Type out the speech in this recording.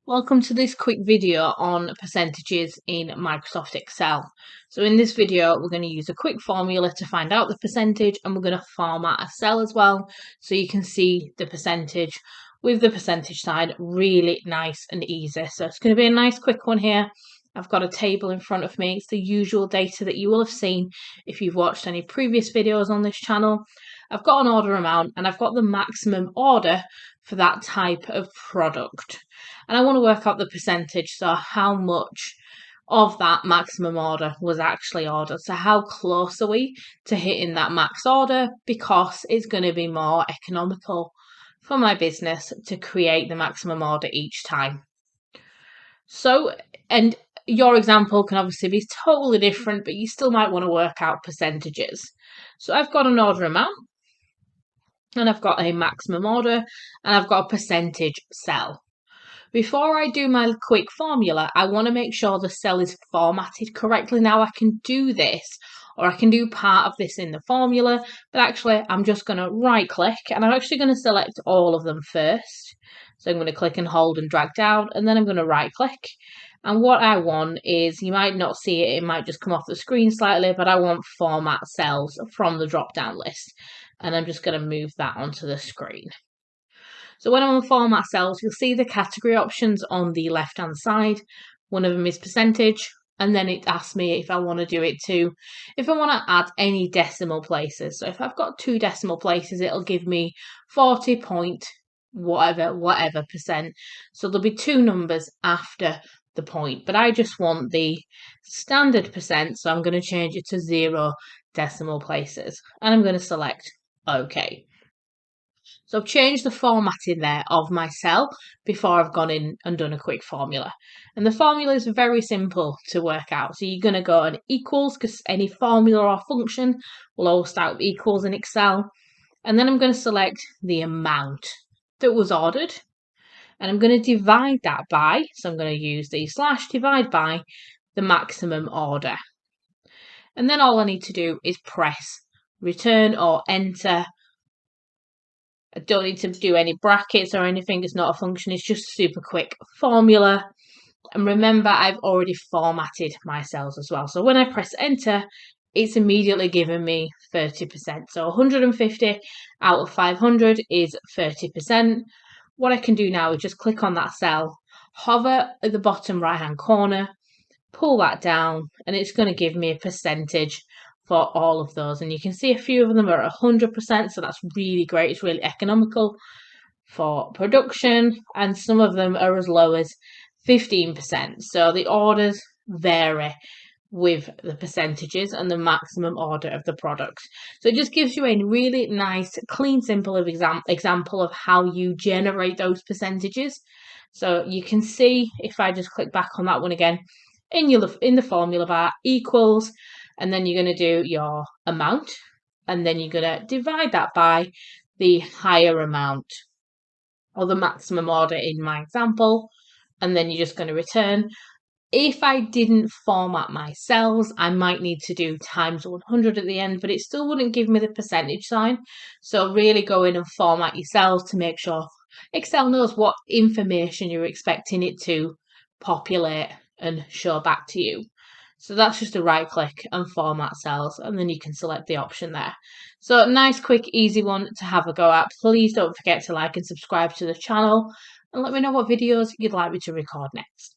Welcome to this quick video on percentages in Microsoft Excel. So in this video, we're going to use a quick formula to find out the percentage, and we're going to format a cell as well so you can see the percentage with the percentage sign really nice and easy. So it's going to be a nice quick one here. I've got a table in front of me. It's the usual data that you will have seen if you've watched any previous videos on this channel. I've got an order amount and I've got the maximum order for that type of product. And I want to work out the percentage, so how much of that maximum order was actually ordered. So how close are we to hitting that max order, because it's going to be more economical for my business to create the maximum order each time. So, and your example can obviously be totally different, but you still might want to work out percentages. So I've got an order amount and I've got a maximum order and I've got a percentage cell. Before I do my quick formula, I want to make sure the cell is formatted correctly. Now I can do this, or I can do part of this in the formula, but actually I'm just going to right click and I'm actually going to select all of them first. So I'm going to click and hold and drag down, and then I'm going to right click. And what I want is, you might not see it, it might just come off the screen slightly, but I want format cells from the drop down list. And I'm just going to move that onto the screen. So when I'm on format cells, you'll see the category options on the left hand side. One of them is percentage, and then it asks me if I want to do it if I want to add any decimal places. So if I've got 2 decimal places, it'll give me 40 point whatever percent. So there'll be 2 numbers after the point, but I just want the standard percent, so I'm going to change it to 0 decimal places, and I'm going to select OK. So I've changed the formatting there of my cell before I've gone in and done a quick formula. And the formula is very simple to work out. So you're going to go on equals, because any formula or function will always start with equals in Excel. And then I'm going to select the amount that was ordered. And I'm going to divide that by, so I'm going to use the slash divide by the maximum order. And then all I need to do is press return or enter. I don't need to do any brackets or anything. It's not a function. It's just a super quick formula. And remember, I've already formatted my cells as well. So when I press enter, it's immediately given me 30%. So 150 out of 500 is 30%. What I can do now is just click on that cell, hover at the bottom right hand corner, pull that down, and it's going to give me a percentage for all of those. And you can see a few of them are 100%, so that's really great. It's really economical for production, and some of them are as low as 15%. So the orders vary with the percentages and the maximum order of the product. So it just gives you a really nice, clean, simple example of how you generate those percentages. So you can see, if I just click back on that one again, in the formula bar, equals, and then you're going to do your amount, and then you're going to divide that by the higher amount, or the maximum order in my example, and then you're just going to return. If I didn't format my cells, I might need to do times 100 at the end, but it still wouldn't give me the percentage sign. So really go in and format your cells to make sure Excel knows what information you're expecting it to populate and show back to you. So that's just a right click and format cells, and then you can select the option there. So nice, quick, easy one to have a go at. Please don't forget to like and subscribe to the channel, and let me know what videos you'd like me to record next.